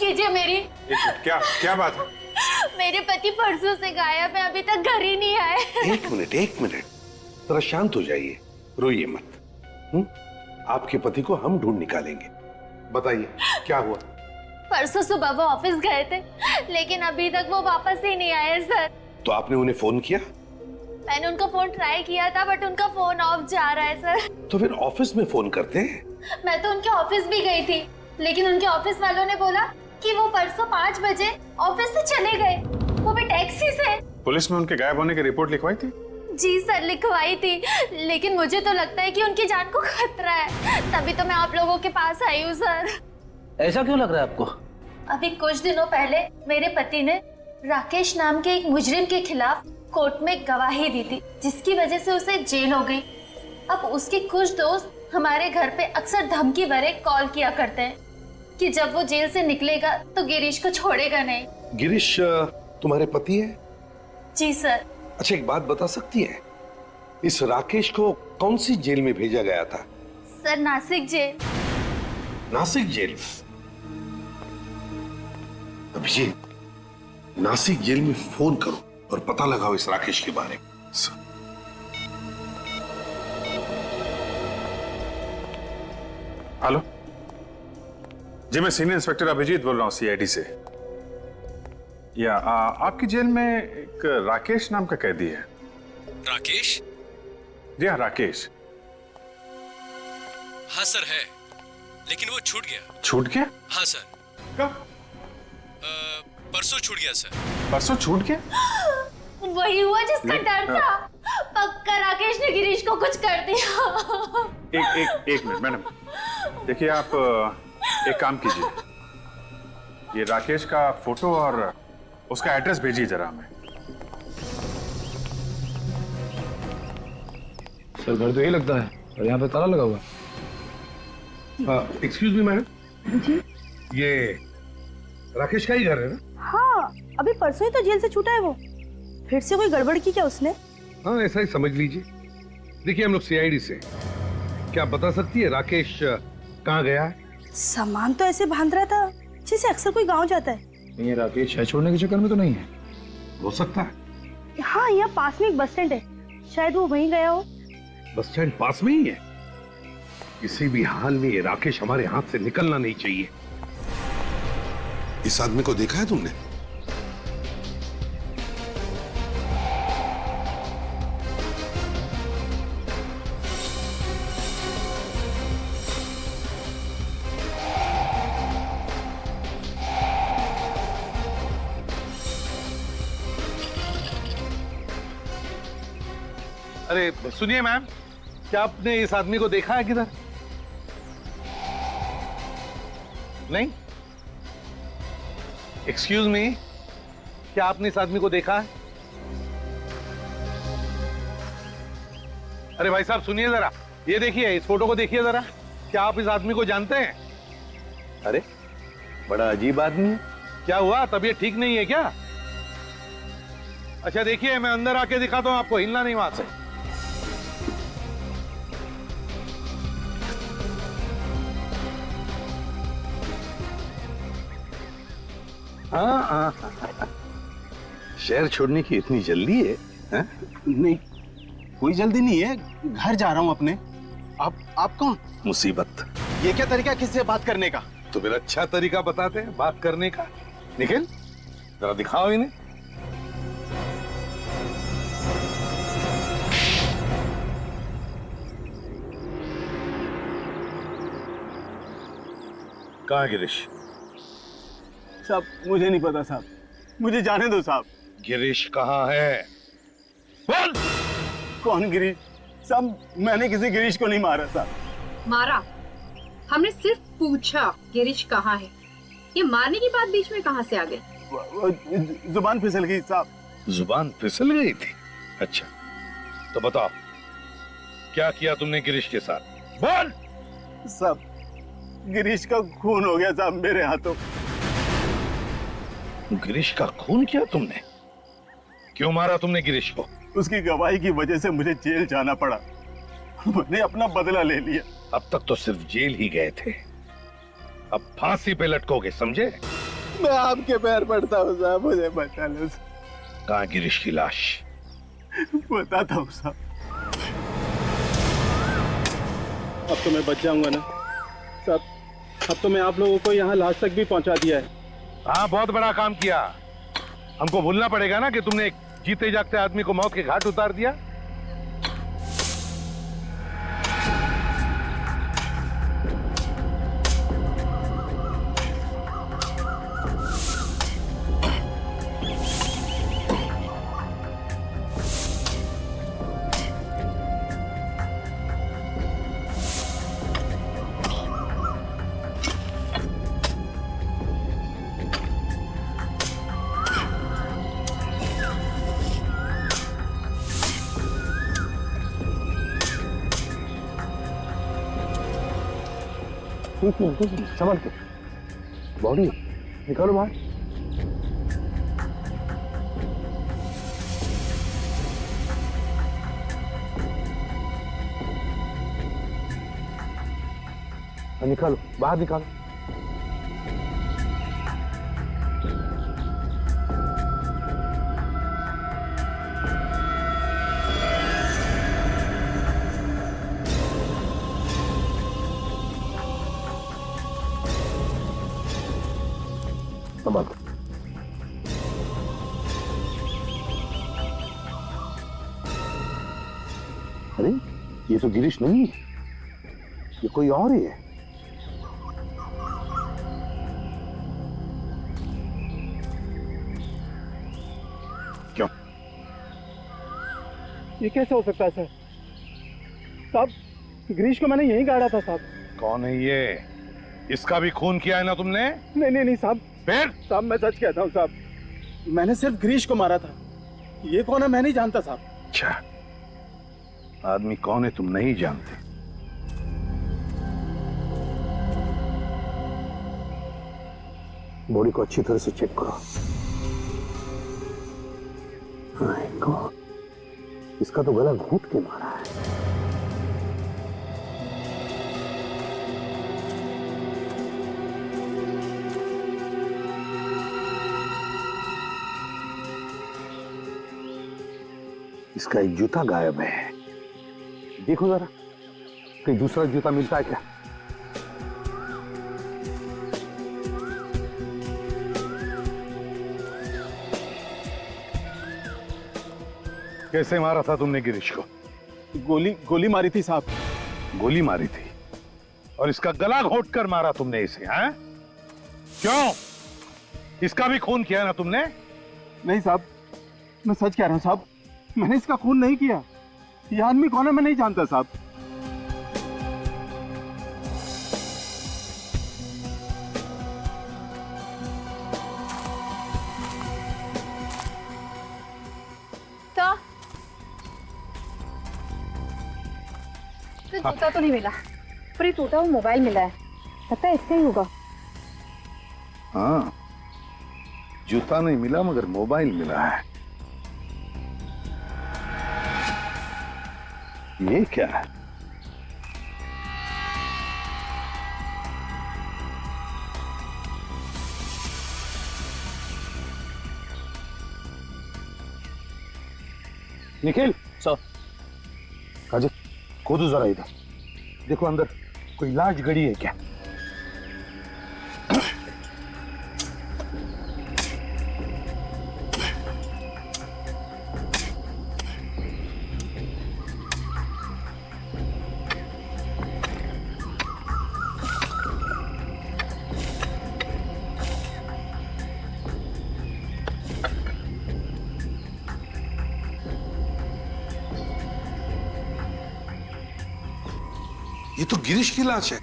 कीजिए मेरी। क्या क्या बात है? मेरे पति परसों से गायब है, अभी तक घर ही नहीं आए। एक मिनट, जरा शांत हो जाइए, रोइए मत। आपके पति को हम ढूंढ निकालेंगे। बताइए क्या हुआ? परसों सुबह वो ऑफिस गए थे, लेकिन अभी तक वो वापस ही नहीं आए सर। तो आपने उन्हें फोन किया? मैंने उनका फोन ट्राई किया था, बट उनका फोन ऑफ जा रहा है सर। तो फिर ऑफिस में फोन करते हैं। मैं तो उनके ऑफिस भी गई थी, लेकिन उनके ऑफिस वालों ने बोला कि वो परसों 5 बजे ऑफिस से चले गए, वो भी टैक्सी से। पुलिस में उनके गायब होने की रिपोर्ट लिखवाई थी? जी सर, लिखवाई थी, लेकिन मुझे तो लगता है कि उनकी जान को खतरा है, तभी तो मैं आप लोगों के पास आई हूँ सर। ऐसा क्यों लग रहा है आपको? अभी कुछ दिनों पहले मेरे पति ने राकेश नाम के एक मुजरिम के खिलाफ कोर्ट में गवाही दी थी, जिसकी वजह से उसे जेल हो गई। अब उसके कुछ दोस्त हमारे घर पे अक्सर धमकी भरे कॉल किया करते हैं कि जब वो जेल से निकलेगा तो गिरीश को छोड़ेगा नहीं। गिरीश तुम्हारे पति है? जी सर। अच्छा, एक बात बता सकती है, इस राकेश को कौन सी जेल में भेजा गया था? Sir, Nasik jail. Nasik jail? Abhijeet, Nasik jail में फोन करो और पता लगाओ इस राकेश के बारे में। हेलो जी, मैं सीनियर इंस्पेक्टर अभिजीत बोल रहा हूँ सीआईडी से। या आपकी जेल में एक राकेश नाम का कैदी है। राकेश? जी हाँ, राकेश। हाँ सर है, लेकिन वो छूट गया। छूट गया? हाँ सर। कब? परसों छूट गया सर। परसों छूट गया? वही हुआ जिसका डर था। पक्का राकेश ने गिरीश को कुछ कर दिया। एक मिनट मैडम, देखिए आप एक काम कीजिए, ये राकेश का फोटो और उसका एड्रेस भेजिए जरा हमें। सर, घर तो यही लगता है और यहाँ पे ताला लगा हुआ। एक्सक्यूज मी मैडम जी, ये राकेश का ही घर है ना? हाँ, अभी परसों ही तो जेल से छूटा है वो। फिर से कोई गड़बड़ की क्या उसने? हाँ, ऐसा ही समझ लीजिए। देखिए, हम लोग सीआईडी से, क्या आप बता सकती है राकेश कहाँ गया है? सामान तो ऐसे बांध रहा था जैसे अक्सर कोई गांव जाता है। ये राकेश है छोड़ने के चक्कर में तो नहीं है? हो सकता है। हाँ, यहाँ पास में एक बस स्टैंड है, शायद वो वहीं गया हो। बस स्टैंड पास में ही है? किसी भी हाल में ये राकेश हमारे हाथ से निकलना नहीं चाहिए। इस आदमी को देखा है तुमने? अरे सुनिए मैम, क्या आपने इस आदमी को देखा है किधर? नहीं? एक्सक्यूज मी, क्या आपने इस आदमी को देखा है? अरे भाई साहब सुनिए जरा, ये देखिए, इस फोटो को देखिए जरा। क्या आप इस आदमी को जानते हैं? अरे बड़ा अजीब आदमी है। क्या हुआ, तबीयत ठीक नहीं है क्या? अच्छा देखिए, मैं अंदर आके दिखाता हूं आपको, हिलना नहीं वहां से। हाँ, शहर छोड़ने की इतनी जल्दी है? नहीं, कोई जल्दी नहीं है, घर जा रहा हूँ अपने। आप कौन? मुसीबत। ये क्या तरीका किससे बात करने का? तो फिर अच्छा तरीका बताते हैं बात करने का। निखिल, जरा दिखाओ इन्हें। कहाँ गिरीश? साहब मुझे नहीं पता साहब, मुझे जाने दो साहब। गिरीश कहाँ है? बोल। कौन गिरीश? साहब मैंने किसी गिरीश को नहीं मारा साहब। मारा? हमने सिर्फ पूछा गिरीश कहाँ है। ये मारने की बात बीच में कहाँ से आ गई? जुबान फिसल गई साहब। जुबान फिसल गई थी? अच्छा तो बताओ, क्या किया तुमने गिरीश के साथ? बोल। साहब गिरीश का खून हो गया साहब मेरे हाथों। गिरीश का खून किया तुमने? क्यों मारा तुमने गिरीश को? उसकी गवाही की वजह से मुझे जेल जाना पड़ा, मैंने अपना बदला ले लिया। अब तक तो सिर्फ जेल ही गए थे, अब फांसी पे लटकोगे, समझे? मैं आपके पैर पड़ता हूँ साहब, मुझे बचा लो। कहाँ गिरीश की लाश? बताता हूँ साहब। अब तो मैं बच जाऊंगा ना साहब। अब तो मैं आप लोगों को यहाँ लाश तक भी पहुँचा दिया है। हाँ, बहुत बड़ा काम किया। हमको भूलना पड़ेगा ना कि तुमने एक जीते जागते आदमी को मौत के घाट उतार दिया। संभाल के, बॉडी निकालो बाहर। निकालो बाहर, निकालो। संभाल। अरे ये तो गिरीश नहीं है, ये कोई और ही है। क्यों? ये कैसे हो सकता है सर? साहब, गिरीश को मैंने यहीं गाड़ा था साहब। कौन है ये? इसका भी खून किया है ना तुमने? नहीं नहीं नहीं साहब। फिर? साहब मैं सच कहता हूँ साहब, मैंने सिर्फ गिरीश को मारा था। ये कौन है मैं नहीं जानता साहब। अच्छा, आदमी कौन है तुम नहीं जानते? बॉडी को अच्छी तरह से चेक करो। हाँ, इसका तो गला घूंट के मारा है। इसका एक जूता गायब है, देखो जरा कहीं दूसरा जूता मिलता है क्या? कैसे मारा था तुमने गिरीश को? गोली मारी थी साहब। गोली मारी थी और इसका गला घोट कर मारा तुमने इसे, हैं? क्यों? इसका भी खून किया ना तुमने? नहीं साहब, मैं सच कह रहा हूँ साहब, मैंने इसका खून नहीं किया। ये आदमी कौन है मैं नहीं जानता साहब। तो जूता तो नहीं मिला, पर ये टूटा हुआ मोबाइल मिला है, लगता है इसका ही होगा। हाँ, जूता नहीं मिला मगर मोबाइल मिला है। ये क्या है? निखिल सर, काजल खोदो जरा इधर, देखो अंदर कोई लाश गड़ी है क्या? ये तो गिरीश की लाश है।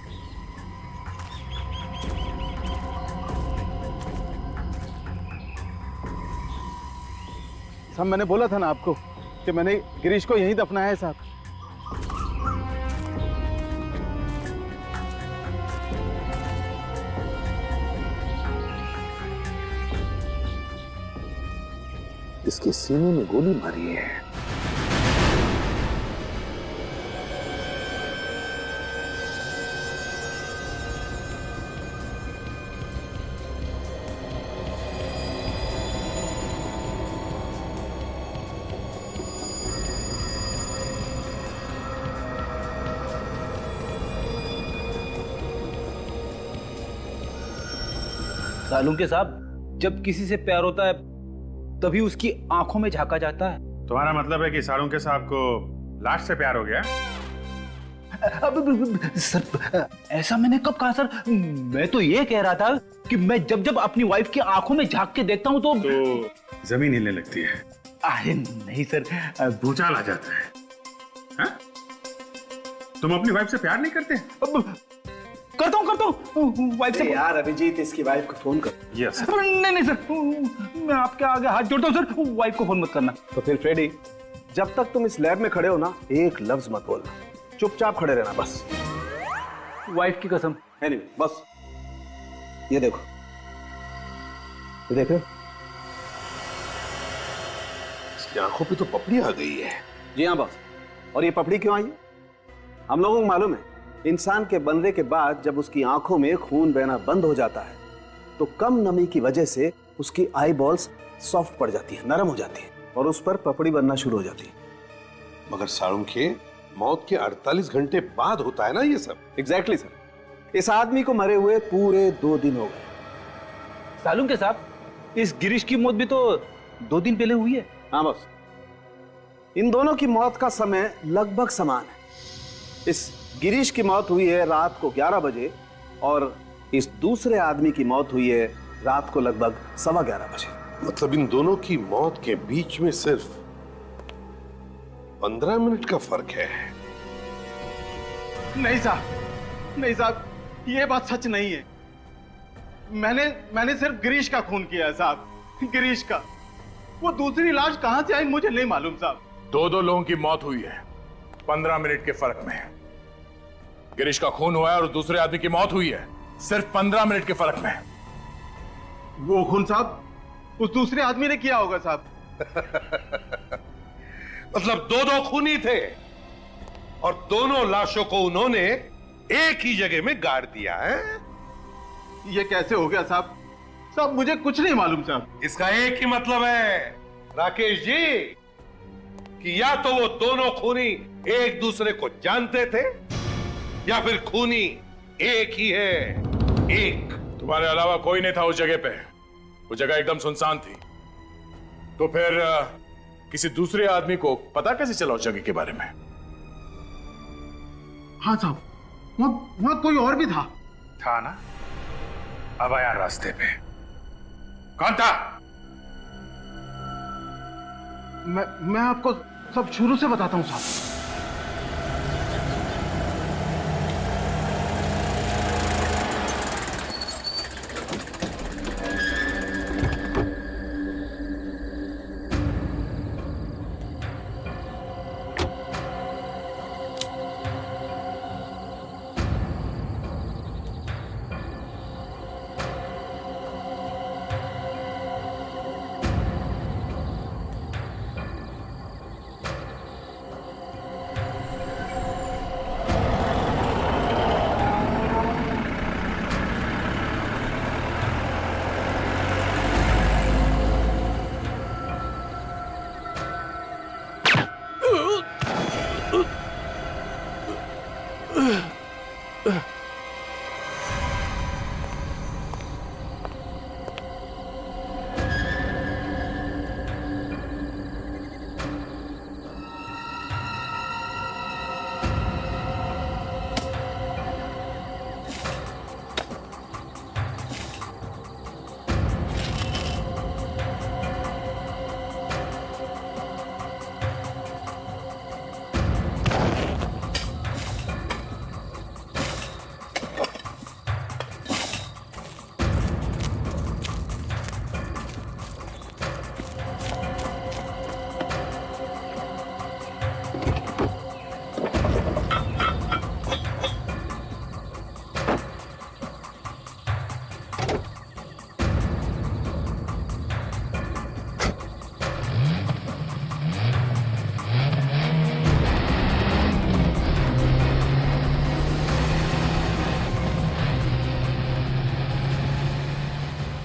साहब मैंने बोला था ना आपको कि मैंने गिरीश को यहीं दफनाया है साहब। इसके सीने में गोली मारी है। सालुंके साहब, जब किसी से प्यार होता है तभी उसकी आंखों में झांका जाता है। तुम्हारा मतलब है कि सालुंके साहब को लाश से प्यार हो गया? अब सर, ऐसा मैंने कब कहा सर? मैं तो ये कह रहा था कि मैं जब जब अपनी वाइफ की आंखों में झांक के देखता हूँ तो जमीन हिलने लगती है। अरे नहीं सर, भूचाल आ जाता है। हाँ? तुम अपनी वाइफ से प्यार नहीं करते? करता हूँ वाइफ से। यार अभिजीत, इसकी वाइफ को फोन कर। यस। नहीं सर, मैं आपके आगे हाथ जोड़ता हूँ सर, वाइफ को फोन मत करना। तो फिर फ्रेडी, जब तक तुम इस लैब में खड़े हो ना, एक लफ्ज मत बोलना, चुपचाप खड़े रहना बस। वाइफ की कसम। एनीवे, बस ये देखो, ये देखो, इसकी आंखों पे तो पपड़ी आ गई है। जी हाँ बस। और ये पपड़ी क्यों आई है? हम लोगों को मालूम है, इंसान के बनने के बाद जब उसकी आंखों में खून बहना बंद हो जाता है तो कम नमी की वजह से उसकी आई बॉल्स सॉफ्ट पड़ जाती है, नरम हो जाती है और उस पर पपड़ी बनना शुरू हो जाती है। मगर सालुंके, मौत के 48 घंटे बाद होता है ना ये सब? Exactly sir. इस आदमी को मरे हुए पूरे 2 दिन हो गए। सालुंके साहब, इस गिरीश की मौत भी तो 2 दिन पहले हुई है। हाँ बस, इन दोनों की मौत का समय लगभग समान है। इस गिरीश की मौत हुई है रात को 11 बजे और इस दूसरे आदमी की मौत हुई है रात को लगभग 11:15 बजे। मतलब इन दोनों की मौत के बीच में सिर्फ 15 मिनट का फर्क है। नहीं साहब, ये बात सच नहीं है। मैंने सिर्फ गिरीश का खून किया है साहब, गिरीश का। वो दूसरी लाश कहां से आई मुझे नहीं मालूम साहब। 2 लोगों की मौत हुई है 15 मिनट के फर्क में। गिरीश का खून हुआ है और दूसरे आदमी की मौत हुई है सिर्फ 15 मिनट के फर्क में। वो खून साहब उस दूसरे आदमी ने किया होगा साहब। मतलब 2 खूनी थे और दोनों लाशों को उन्होंने एक ही जगह में गाड़ दिया है। ये कैसे हो गया साहब? साहब मुझे कुछ नहीं मालूम साहब। इसका एक ही मतलब है राकेश जी, कि या तो वो दोनों खूनी एक दूसरे को जानते थे या फिर खूनी एक ही है, एक। तुम्हारे अलावा कोई नहीं था उस जगह पे। वो जगह एकदम सुनसान थी। तो फिर किसी दूसरे आदमी को पता कैसे चला उस जगह के बारे में? हाँ साहब, वहां कोई और भी था ना? अब आया रास्ते पे। कौन था? मैं आपको सब शुरू से बताता हूं साहब।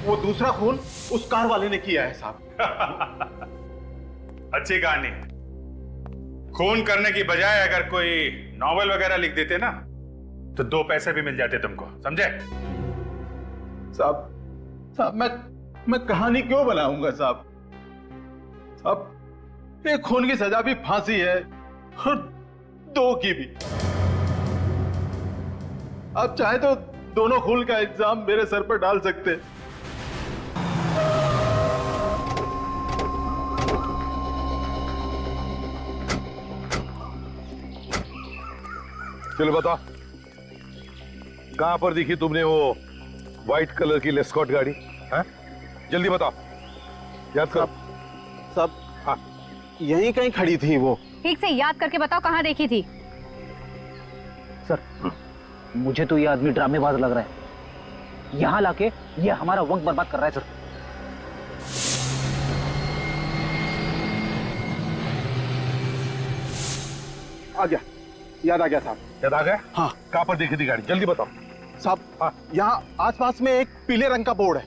वो दूसरा खून उस कार वाले ने किया है साहब। अच्छी कहानी। खून करने की बजाय अगर कोई नॉवेल वगैरह लिख देते ना तो 2 पैसे भी मिल जाते तुमको, समझे? साहब मैं कहानी क्यों बनाऊंगा साहब? साहब एक खून की सजा भी फांसी है और 2 की भी। आप चाहे तो दोनों खून का इल्जाम मेरे सर पर डाल सकते हैं। चलो बताओ, कहां पर दिखी तुमने वो व्हाइट कलर की लेस्कॉट गाड़ी? हैं? जल्दी बताओ, याद करो। सब हाँ, यहीं कहीं खड़ी थी वो। ठीक से याद करके बताओ कहाँ देखी थी? सर मुझे तो ये आदमी ड्रामेबाज लग रहा है। यहाँ लाके ये हमारा वक्त बर्बाद कर रहा है सर। आ गया, याद आ गया साहब। याद आ गया? हाँ। कहां पर देखी थी गाड़ी? जल्दी बताओ साहब। हाँ। यहाँ आसपास में एक पीले रंग का बोर्ड है,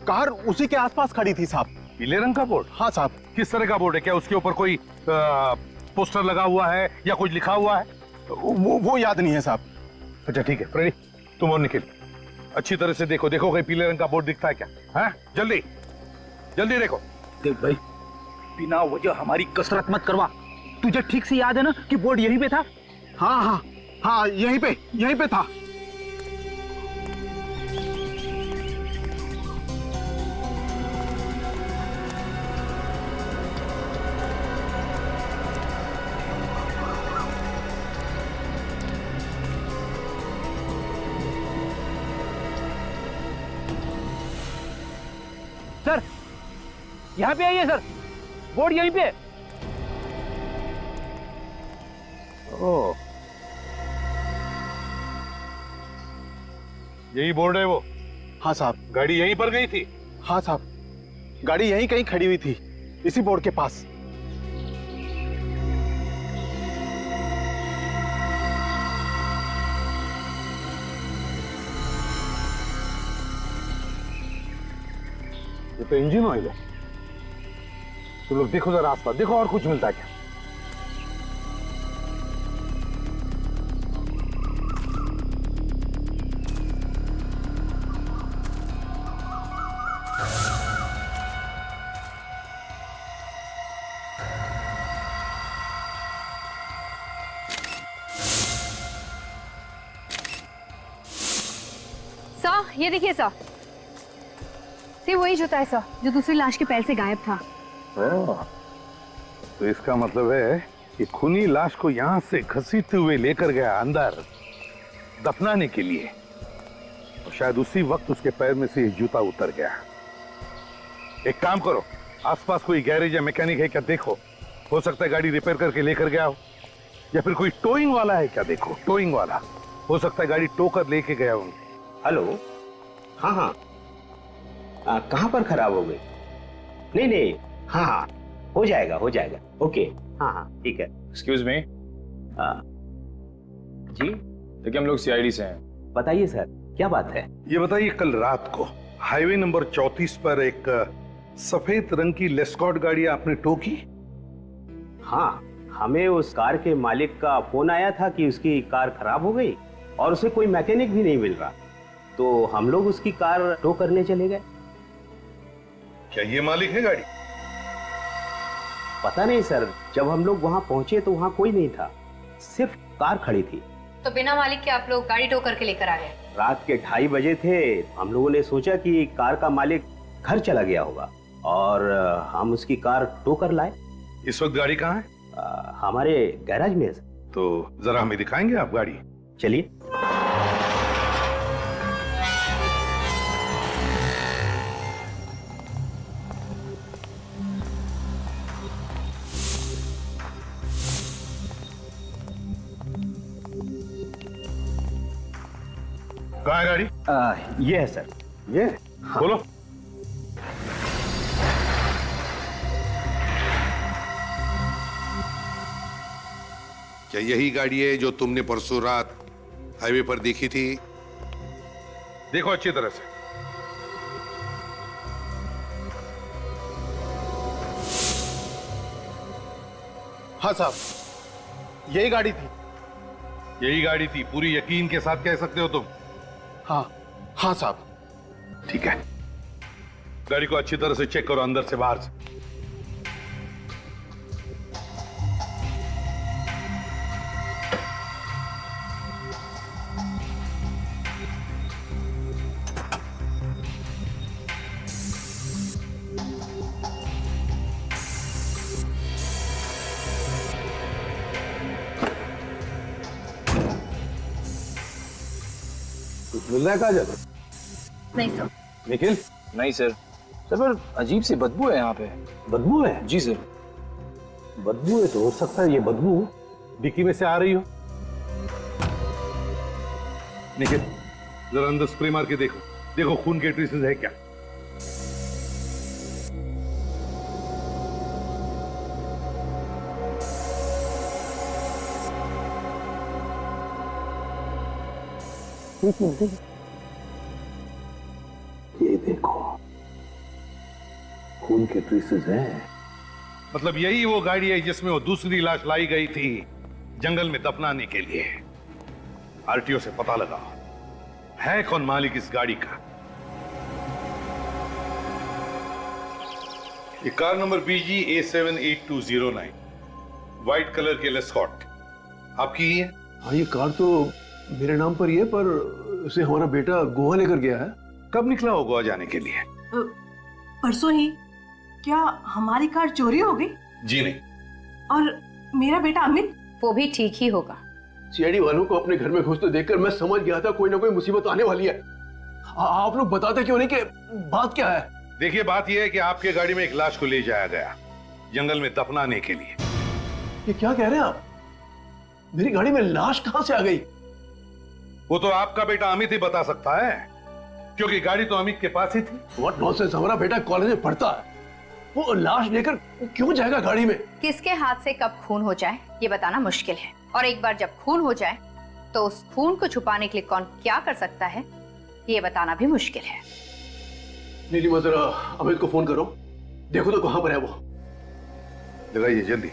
कार उसी के आसपास खड़ी थी साहब। पीले रंग का बोर्ड? हाँ साहब। किस तरह का बोर्ड है? क्या उसके ऊपर कोई पोस्टर लगा हुआ है या कुछ लिखा हुआ है? वो याद नहीं है साहब। अच्छा ठीक है प्रेरी, तुम और निखिल अच्छी तरह से देखो, देखो कहीं पीले रंग का बोर्ड दिखता है क्या? हाँ जल्दी जल्दी देखो। देख भाई, बिना वजह हमारी कसरत मत करवा। तुझे ठीक से याद है ना कि बोर्ड यहीं पे था? हाँ हाँ हाँ, यहीं पे था। सर यहाँ पे आइए सर, बोर्ड यहीं पे। ओह, यही बोर्ड है वो? हाँ साहब। गाड़ी यहीं पर गई थी? हाँ साहब, गाड़ी यहीं कहीं खड़ी हुई थी, इसी बोर्ड के पास। ये तो इंजन ऑयल है। तुम लोग देखो जरा आसपास, देखो और कुछ मिलता है क्या? सर ये देखिए सर, ये वही जूता है सर जो दूसरी लाश के पैर से गायब था। तो इसका मतलब है कि खूनी लाश को यहां से घसीटते हुए लेकर गया अंदर दफनाने के लिए, और शायद उसी वक्त उसके पैर में से ये जूता उतर गया। एक काम करो, आसपास कोई गैरेज या मैकेनिक है क्या देखो, हो सकता है गाड़ी रिपेयर करके लेकर गया हो, या फिर कोई टोइंग वाला है क्या देखो, टोइंग वाला हो सकता है गाड़ी टो कर लेके गया हो। हेलो, हाँ हाँ, कहाँ पर खराब हो गई? नहीं, हाँ हाँ, हो जाएगा ओके, हाँ हाँ ठीक है। Excuse me. जी देखिए हम लोग सीआईडी से हैं। बताइए सर, क्या बात है? ये बताइए, कल रात को हाईवे नंबर 34 पर एक सफेद रंग की लेस्कॉट गाड़ी आपने टो की? हाँ, हमें उस कार के मालिक का फोन आया था कि उसकी कार खराब हो गई और उसे कोई मैकेनिक भी नहीं मिल रहा, तो हम लोग उसकी कार टो करने चले गए। क्या ये मालिक है गाड़ी? पता नहीं सर, जब हम लोग वहाँ पहुंचे तो वहाँ कोई नहीं था, सिर्फ कार खड़ी थी। तो बिना मालिक के आप लोग गाड़ी टो करके लेकर आ गए? रात के 2:30 बजे थे, हम लोगों ने सोचा कि कार का मालिक घर चला गया होगा और हम उसकी कार टो कर लाए। इस वक्त गाड़ी कहाँ है? हमारे गैराज में है। तो जरा हमें दिखाएंगे आप गाड़ी? चलिए। कहाँ है गाड़ी? ये है सर। ये? हाँ। बोलो। क्या यही गाड़ी है जो तुमने परसों रात हाईवे पर देखी थी? देखो अच्छी तरह से। हाँ साहब, यही गाड़ी थी। यही गाड़ी थी, पूरी यकीन के साथ कह सकते हो तुम? हाँ हाँ साहब। ठीक है, गाड़ी को अच्छी तरह से चेक करो, अंदर से बाहर से। मिल रहा है काजल? नहीं सर। निखिल? नहीं सर। सर पर अजीब सी बदबू है यहाँ पे। बदबू है? जी सर। बदबू है तो हो सकता है ये बदबू डिक्की में से आ रही हो। निखिल, जरा अंदर स्प्रे मार के देखो, देखो खून के ट्रेसेस है क्या। ये देखो, खून के ट्रेसेस हैं। मतलब यही वो गाड़ी है जिसमें वो दूसरी लाश लाई गई थी जंगल में दफनाने के लिए। आरटीओ से पता लगा है कौन मालिक इस गाड़ी का। ये car number BG A78209, white colour के लेस्कॉट, आपकी ही है? हाँ, ये कार तो मेरे नाम पर ही है, पर उसे हमारा बेटा गोवा लेकर गया है। कब निकला हो गोवा जाने के लिए? परसों ही। क्या हमारी कार चोरी हो गई? जी नहीं। और मेरा बेटा अमित? वो भी ठीक ही होगा। सीआईडी वालों को अपने घर में घुसते देखकर मैं समझ गया था कोई ना कोई मुसीबत आने वाली है। आप लोग बताते क्यों नहीं कि बात क्या है? देखिए, बात यह है कि आपके गाड़ी में एक लाश को ले जाया गया जंगल में दफनाने के लिए। ये क्या कह रहे हैं आप? मेरी गाड़ी में लाश कहां से आ गई? वो तो आपका बेटा अमित ही बता सकता है, क्योंकि गाड़ी तो अमित के पास ही थी। What nonsense! हमारा बेटा कॉलेज में पढ़ता है, वो लाश लेकर क्यों जाएगा गाड़ी में? किसके हाथ से कब खून हो जाए ये बताना मुश्किल है, और एक बार जब खून हो जाए तो उस खून को छुपाने के लिए कौन क्या कर सकता है ये बताना भी मुश्किल है। नीलिमा, जरा अमित को फोन करो, देखो तो कहां पर है वो। लगाइए जल्दी।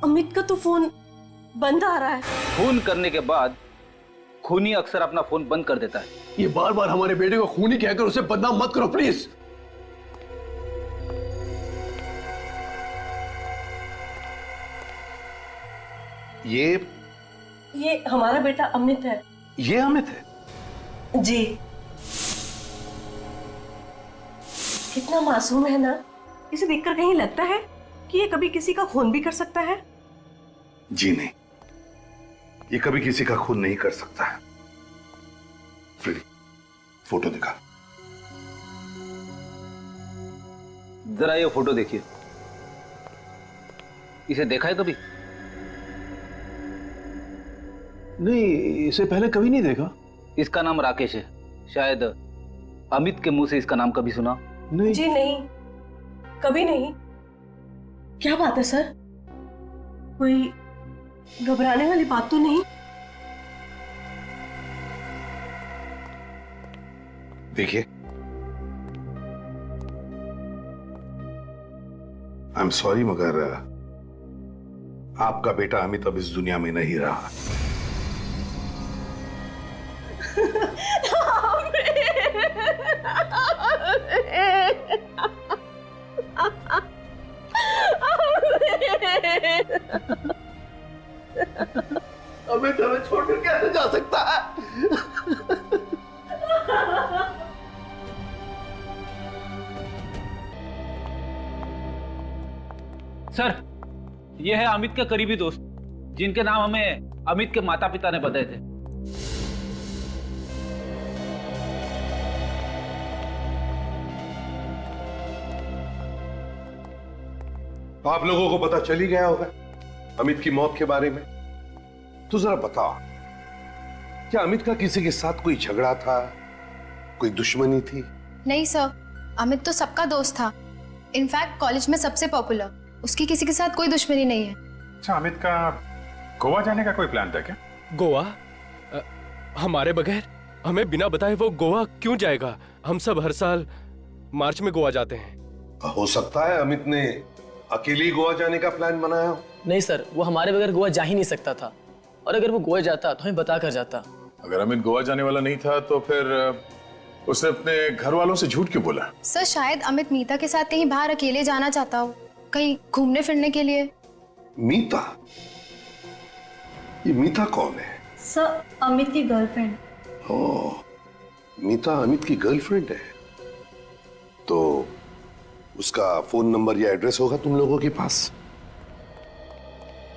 अमित का तो फोन बंद आ रहा है। खून करने के बाद खूनी अक्सर अपना फोन बंद कर देता है। ये बार बार हमारे बेटे को खूनी कहकर उसे बदनाम मत करो प्लीज। ये हमारा बेटा अमित है। ये अमित है? जी। कितना मासूम है ना। इसे देखकर कहीं लगता है कि ये कभी किसी का खून भी कर सकता है? जी नहीं, ये कभी किसी का खून नहीं कर सकता है। फ्रेडी, फोटो दिखा। जरा ये फोटो देखिए। इसे देखा है कभी? नहीं, इसे पहले कभी नहीं देखा। इसका नाम राकेश है। शायद अमित के मुंह से इसका नाम कभी सुना? नहीं जी नहीं, कभी नहीं। क्या बात है सर? कोई घबराने वाली बात तो नहीं? देखिए, आई एम सॉरी, मगर आपका बेटा अमित अब इस दुनिया में नहीं रहा। अमित हमें छोड़कर कैसे जा सकता है? सर, यह है अमित के करीबी दोस्त, जिनके नाम हमें अमित के माता पिता ने बताए थे। आप लोगों को पता चल ही गया होगा अमित की मौत के बारे में। तो जरा बताओ, क्या अमित का किसी के साथ कोई झगड़ा था, कोई दुश्मनी थी? नहीं सर, अमित तो सबका दोस्त था। इनफैक्ट कॉलेज में सबसे पॉपुलर। उसकी किसी के साथ कोई दुश्मनी नहीं है। अच्छा, अमित का गोवा जाने का कोई प्लान था क्या? गोवा? हमारे बगैर, हमें बिना बताए वो गोवा क्यों जाएगा? हम सब हर साल मार्च में गोवा जाते हैं। हो सकता है अमित ने अकेले ही गोवा जाने का प्लान बनाया हो। नहीं सर, वो हमारे बगैर गोवा जा ही नहीं सकता था, और अगर वो गोवा जाता तो हमें बता कर जाता। अगर अमित गोवा जाने वाला नहीं था तो फिर उसने अपने घर वालों से झूठ क्यों बोला? सर शायद अमित मीता के साथ कहीं बाहर अकेले जाना चाहता हो, कहीं घूमने फिरने के लिए। मीता? ये मीता कौन है? सर अमित की गर्लफ्रेंड। ओह, मीता अमित की गर्लफ्रेंड है। तो उसका फोन नंबर या एड्रेस होगा तुम लोगों के पास?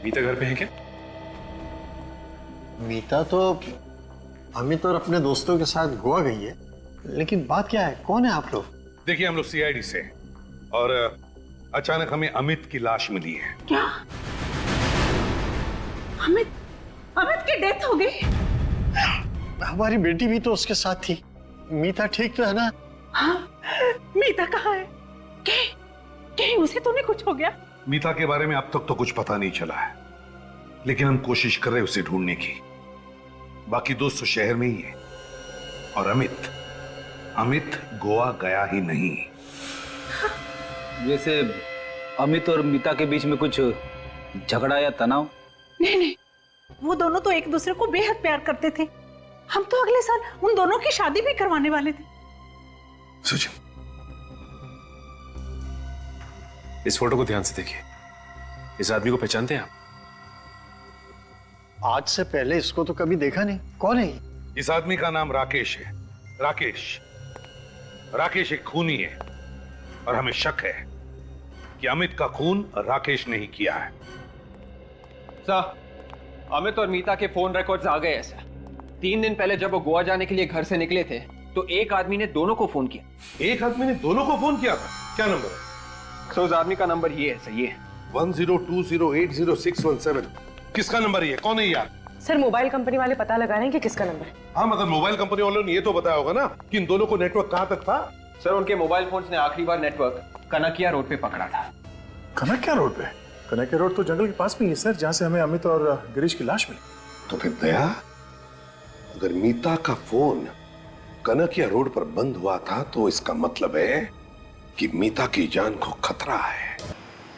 मीता घर पे है क्या? मीता तो अमित और अपने दोस्तों के साथ गोवा गई है, लेकिन बात क्या है, कौन है आप लोग? देखिए हम लोग सीआईडी से, और अचानक हमें अमित की लाश मिली है। क्या? अमित की डेथ हो गई? हमारी बेटी भी तो उसके साथ थी। मीता ठीक तो है ना? हाँ, मीता कहाँ है? कहीं उसे तो नहीं कुछ हो गया? मीता के बारे में अब तक तो कुछ पता नहीं चला है, लेकिन हम कोशिश कर रहे हैं उसे ढूंढने की। बाकी दोस्त तो शहर में ही है, और अमित गोवा गया ही नहीं। वैसे अमित और मीता के बीच में कुछ झगड़ा या तनाव? नहीं, वो दोनों तो एक दूसरे को बेहद प्यार करते थे। हम तो अगले साल उन दोनों की शादी भी करवाने वाले थे। सुजन, इस फोटो को ध्यान से देखिए। इस आदमी को पहचानते हैं आप? आज से पहले इसको तो कभी देखा नहीं। कौन है ये? इस आदमी का नाम राकेश है। राकेश एक खूनी है, और हमें शक है कि अमित का खून राकेश ने ही किया है। सर, अमित और मीता के फोन रिकॉर्ड्स आ गए हैं सर। 3 दिन पहले जब वो गोवा जाने के लिए घर से निकले थे तो एक आदमी ने दोनों को फोन किया। एक आदमी ने दोनों को फोन किया था? क्या नंबर है? सर उस आदमी का नंबर ये है सर, ये 1020806117। किसका नंबर है? कौन है यार? सर मोबाइल कंपनी वाले पता लगा रहे हैं कि किसका नंबर है। हाँ, मगर मोबाइल कंपनी वालों ने ये तो बताया होगा ना कि इन दोनों को नेटवर्क कहां तक था। सर उनके मोबाइल फोन्स ने आखिरी बार नेटवर्क कनकिया रोड पे पकड़ा था। कनकिया रोड पे? कनकिया रोड तो जंगल के पास में ही है सर, जहां से हमें अमित और गिरीश की लाश मिली। तो फिर दया, अगर मीता का फोन कनकिया रोड पर बंद हुआ था तो इसका मतलब है कि मीता की जान को खतरा है।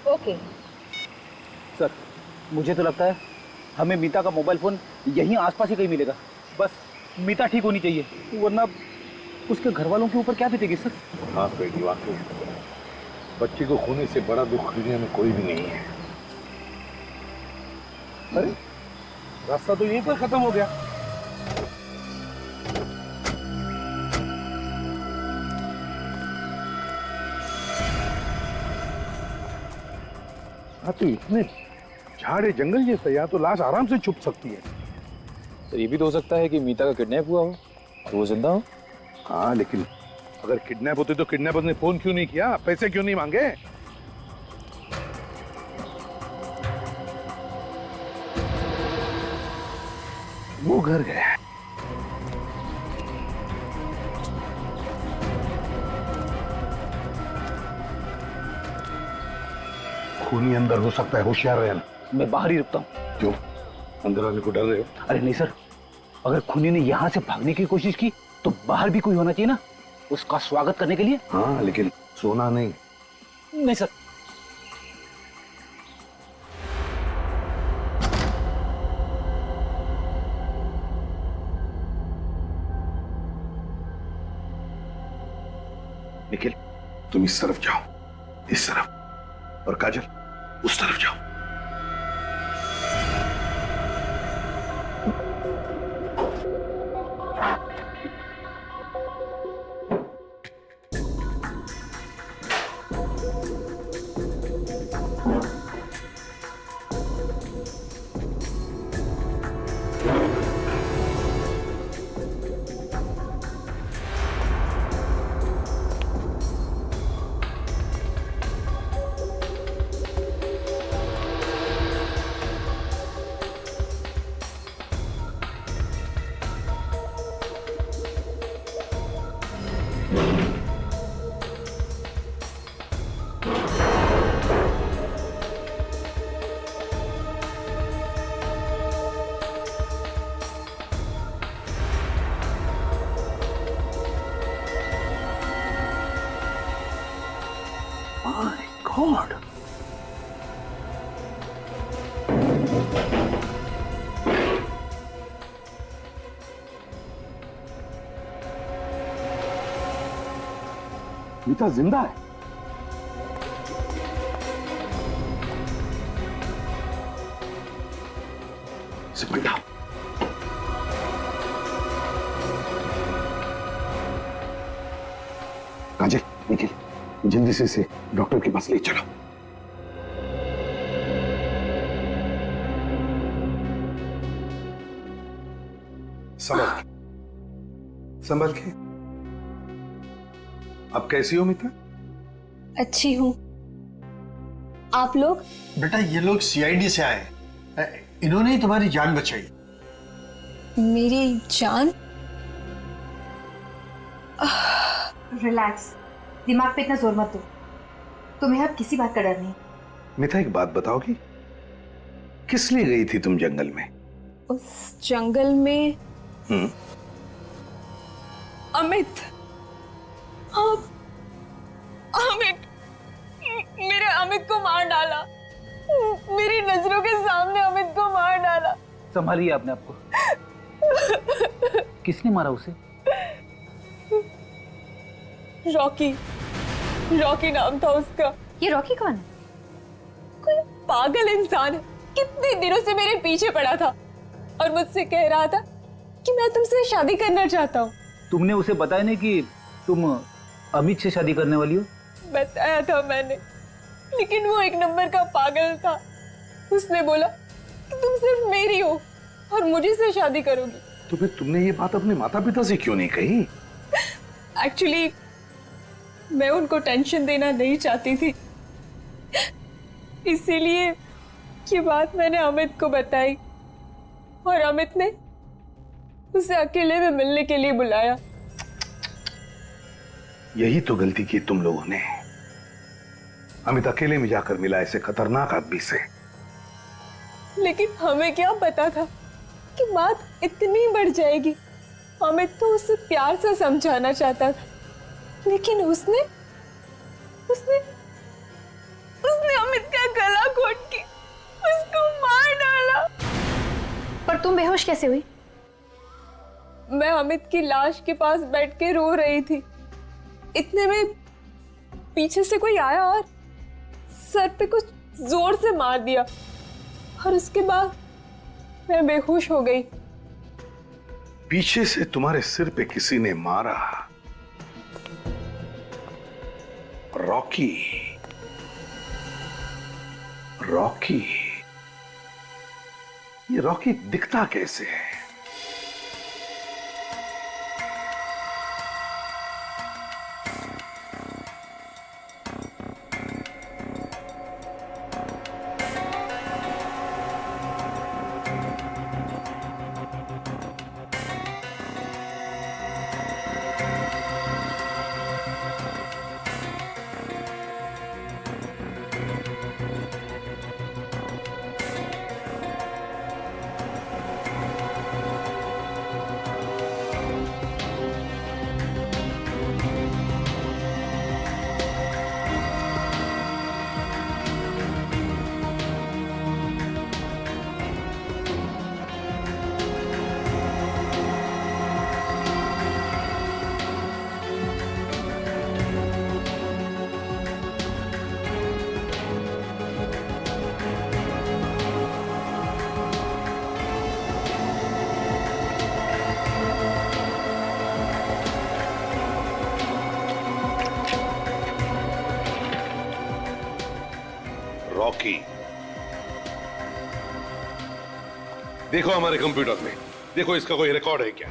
ओके सर, मुझे तो लगता है हमें मीता का मोबाइल फोन यहीं आसपास ही कहीं मिलेगा। बस मीता ठीक होनी चाहिए, वरना उसके घर वालों के ऊपर क्या बीतेगी सर। हाँ बेटी, वाकई बच्ची को खोने से बड़ा दुख दुनिया में कोई भी नहीं है। अरे रास्ता तो यहीं पर खत्म हो गया। हाँ, तो इतने झाड़े जंगल जैसे, यहाँ तो लाश आराम से छुप सकती है। तो ये भी तो हो सकता है कि मीता का किडनैप हुआ हो और वो जिंदा हो। हाँ, लेकिन अगर किडनैप होते तो किडनैपर ने फोन क्यों नहीं किया? पैसे क्यों नहीं मांगे? वो घर गया। खूनी अंदर हो सकता है, होशियार रहना। मैं बाहर ही रुकता हूँ। क्यों? अंदर आने को डर रहे हो? अरे नहीं सर, अगर खूनी ने यहाँ से भागने की कोशिश की तो बाहर भी कोई होना चाहिए ना, उसका स्वागत करने के लिए। हाँ, लेकिन सोना नहीं। नहीं सर। निखिल, तुम इस तरफ जाओ, इस तरफ, और काजल उस तरफ जाओ। My God. मीता जिंदा है। सिमटा, काजल, निखिल, जल्दी से इसे डॉक्टर के पास ले चलो। संभल के। अब कैसी हो मीता? अच्छी हूँ। आप लोग? बेटा ये लोग सीआईडी से आए, इन्होंने ही तुम्हारी जान बचाई। मेरी जान? रिलैक्स, दिमाग पे इतना जोर मत दो। तुम्हें अब किसी बात का डर नहीं। मीता एक बात बताओगी, किस लिए गई थी तुम जंगल में? उस जंगल में अमित, अमित, मेरे अमित को मार डाला। मेरी नजरों के सामने अमित को मार डाला। संभालिए आपने आपको। किसने मारा उसे? रॉकी, रॉकी नाम था उसका। ये रॉकी कौन है? कोई पागल इंसान है, कितने दिनों से मेरे पीछे पड़ा था और मुझसे कह रहा था कि मैं तुमसे शादी करना चाहता हूँ। तुमने उसे बताया नहीं कि तुम अमित से शादी करने वाली हो? बताया था मैंने, लेकिन वो एक नंबर का पागल था। उसने बोला कि तुम सिर्फ मेरी हो और मुझे से शादी करोगी। तो फिर तुमने ये बात अपने माता पिता से क्यों नहीं कही? एक्चुअली मैं उनको टेंशन देना नहीं चाहती थी, इसीलिए ये बात मैंने अमित को बताई और अमित ने उसे अकेले में मिलने के लिए बुलाया। यही तो गलती की तुम लोगों ने। अमित अकेले में जाकर मिला ऐसे खतरनाक आदमी से। लेकिन हमें क्या पता था कि बात इतनी बढ़ जाएगी। अमित तो उसे प्यार से समझाना चाहता था, लेकिन उसने अमित का गला घोट के उसको मार डाला। पर तुम बेहोश कैसे हुई? मैं अमित की लाश के पास बैठ के रो रही थी। इतने में पीछे से कोई आया और सर पे कुछ जोर से मार दिया और उसके बाद मैं बेहोश हो गई। पीछे से तुम्हारे सिर पे किसी ने मारा? रॉकी, रॉकी, ये रॉकी दिखता कैसे है? रॉकी, देखो हमारे कंप्यूटर में, देखो इसका कोई रिकॉर्ड है क्या?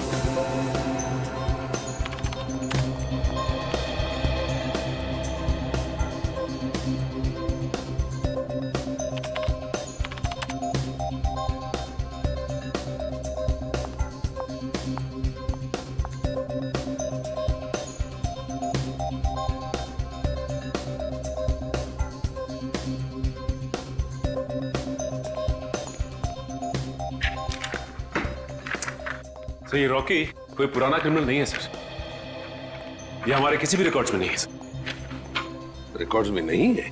सर ये रॉकी कोई पुराना क्रिमिनल नहीं है सर। ये हमारे किसी भी रिकॉर्ड्स में नहीं है सर। रिकॉर्ड्स में नहीं है।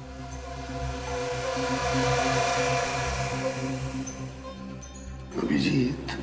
अभिजीत,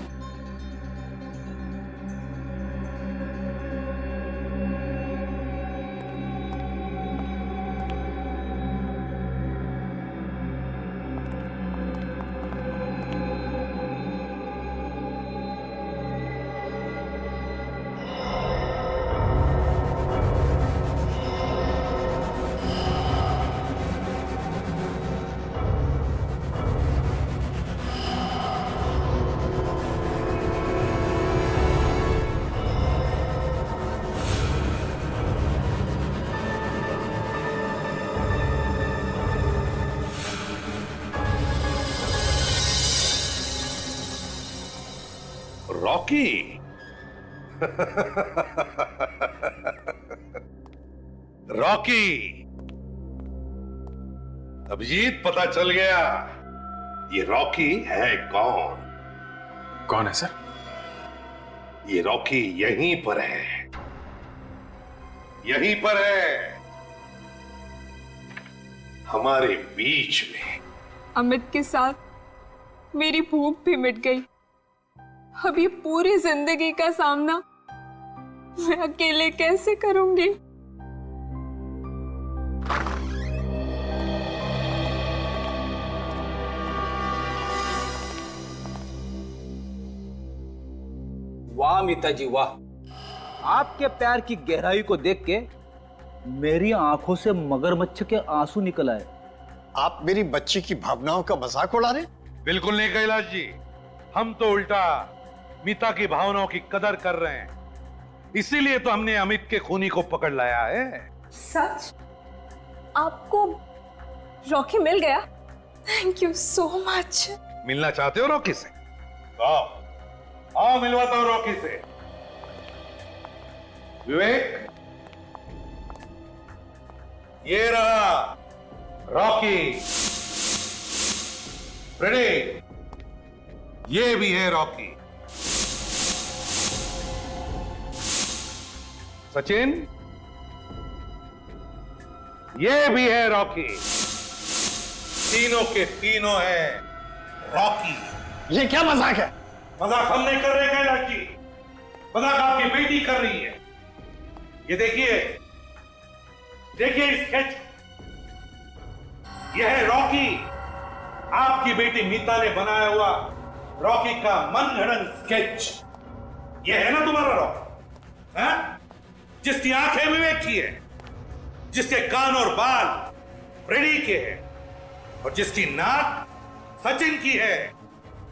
रॉकी। रॉकी, अभिजीत पता चल गया ये रॉकी है कौन। कौन है सर? ये रॉकी यहीं पर है, यहीं पर है, हमारे बीच में। अमित के साथ मेरी भूख भी मिट गई। अब ये पूरी जिंदगी का सामना मैं अकेले कैसे करूंगी? वाह मीता जी वाह, आपके प्यार की गहराई को देख के मेरी आंखों से मगरमच्छ के आंसू निकल आए। आप मेरी बच्ची की भावनाओं का मजाक उड़ा रहे? बिल्कुल नहीं कैलाश जी, हम तो उल्टा मीता की भावनाओं की कदर कर रहे हैं। इसीलिए तो हमने अमित के खूनी को पकड़ लाया है। सच? आपको रॉकी मिल गया? Thank you so much. मिलना चाहते हो रॉकी से? आओ आओ, मिलवाता हूं रॉकी से। विवेक, ये रहा रॉकी। फ्रेडी, ये भी है रॉकी। सचिन, ये भी है रॉकी। तीनों के तीनों हैं रॉकी। ये क्या मजाक है? मजाक हम नहीं कर रहे कैलाश जी, मजाक आपकी बेटी कर रही है। ये देखिए, देखिए स्केच, यह है रॉकी, आपकी बेटी मीता ने बनाया हुआ रॉकी का मनगढ़ंत स्केच। यह है ना तुम्हारा रॉकी, हैं? जिसकी आंखें विवेक की है, जिसके कान और बाल फ्रेडी के हैं, और जिसकी नाक सचिन की है।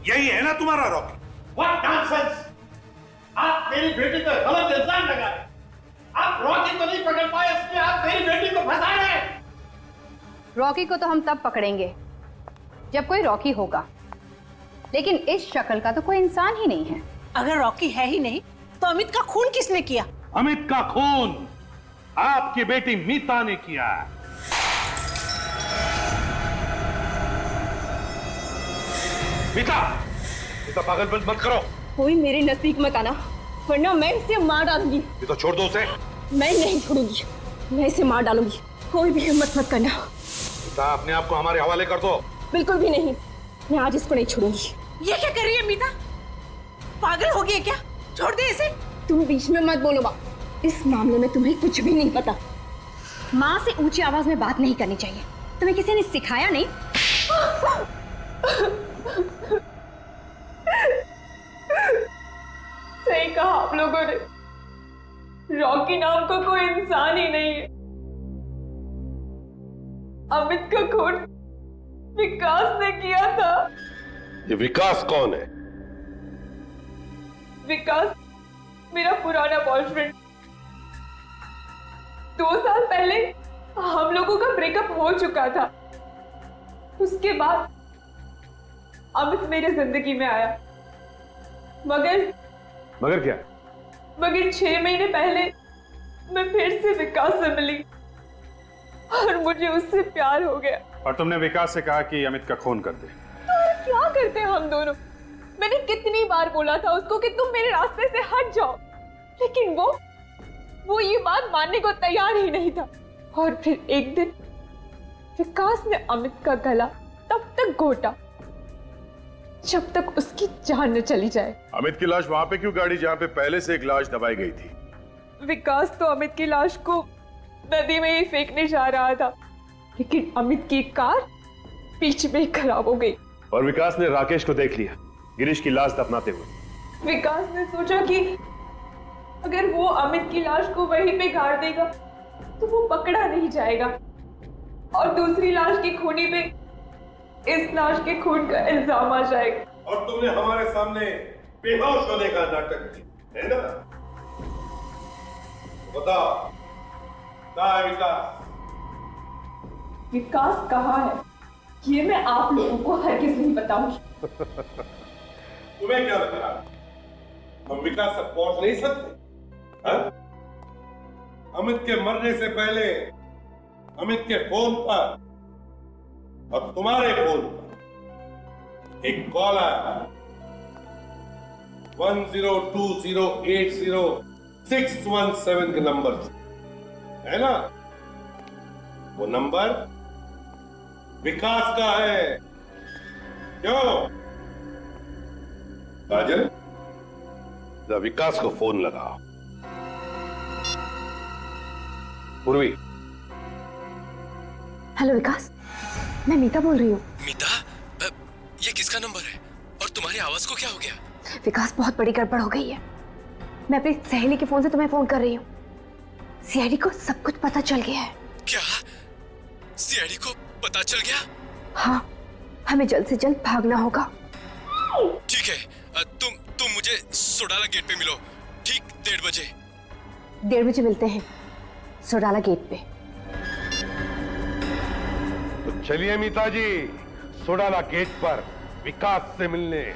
यही है ना तुम्हारा रॉकी? What nonsense! आप मेरी बेटी पर गलत इल्जाम लगा रहे। आप रॉकी को नहीं पकड़ पाए, इसलिए आप मेरी बेटी को फंसा रहे हैं। रॉकी को तो हम तब पकड़ेंगे जब कोई रॉकी होगा, लेकिन इस शक्ल का तो कोई इंसान ही नहीं है। अगर रॉकी है ही नहीं तो अमित का खून किसने किया? अमित का खून आपकी बेटी मीता ने किया। मीता, मीता पागलपन मत करो। कोई मेरे नजदीक मत आना, वरना मैं इसे मार डालूंगी। ये तो छोड़ दो उसे। मैं नहीं छोड़ूंगी, मैं इसे मार डालूंगी। कोई भी हिम्मत मत करना। मीता, अपने आप को हमारे हवाले कर दो। बिल्कुल भी नहीं, मैं आज इसको नहीं छोड़ूंगी। ये क्या कर रही है मीता? पागल हो गई है क्या? छोड़ दे इसे। तुम बीच में मत बोलो माँ, इस मामले में तुम्हें कुछ भी नहीं पता। माँ से ऊंची आवाज में बात नहीं करनी चाहिए, तुम्हें किसी ने सिखाया नहीं? सही कहा आप लोगों ने, रॉकी नाम का कोई इंसान ही नहीं है। अमित का खून विकास ने किया था। ये विकास कौन है? विकास मेरा पुराना बॉयफ्रेंड। 2 साल पहले हम लोगों का ब्रेकअप हो चुका था। उसके बाद अमित मेरे जिंदगी में आया, मगर क्या? मगर 6 महीने पहले मैं फिर से विकास से मिली और मुझे उससे प्यार हो गया। और तुमने विकास से कहा कि अमित का खून कर दे। तो क्या करते हम दोनों? मैंने कितनी बार बोला था उसको कि तुम मेरे रास्ते से हट जाओ, लेकिन वो ये बात मानने को तैयार ही नहीं था। और फिर एक दिन विकास ने अमित का गला तब तक घोटा जब तक उसकी जान न चली जाए। अमित की लाश वहां पे क्यों गाड़ी जहां पे पहले से एक लाश दबाई गई थी? विकास तो अमित की लाश को नदी में ही फेंकने जा रहा था, लेकिन अमित की कार बीच में ही खराब हो गई। और विकास ने राकेश को देख लिया गिरीश की लाश दफनाते हुए। विकास ने सोचा कि अगर वो अमित की लाश को वहीं पे गाड़ देगा तो वो पकड़ा नहीं जाएगा और दूसरी लाश की खूनी पे इस लाश के खून का इल्जाम आ जाएगा। और तुमने हमारे सामने बेहोश होने का नाटक किया, है ना? बताओ, कहाँ है विकास? विकास कहाँ है ये मैं आप लोगों को हरगिज़ नहीं बताऊंगी। तुम्हें क्या लग रहा है हम विकास तक पहुंच नहीं सकते? हाँ? अमित के मरने से पहले अमित के फोन पर और तुम्हारे फोन पर एक कॉल आया 1020806117 के नंबर से, है ना? वो नंबर विकास का है। क्यों काजल, विकास को फोन लगाओ। पूर्वी। हेलो विकास, मैं मीता बोल रही हूँ। मीता, ये किसका नंबर है और तुम्हारी आवाज को क्या हो गया? विकास, बहुत बड़ी गड़बड़ हो गई है। मैं अपनी सहेली के फोन से तुम्हें फोन कर रही हूँ। सीआईडी को सब कुछ पता चल गया है। क्या? सीआईडी को पता चल गया? हाँ, हमें जल्द से जल्द भागना होगा। ठीक है, तुम मुझे सोडाला गेट पे मिलो, ठीक 1:30 बजे। 1:30 बजे मिलते हैं सोडाला गेट पे। तो चलिए मीता जी, सोडाला गेट पर विकास से मिलने।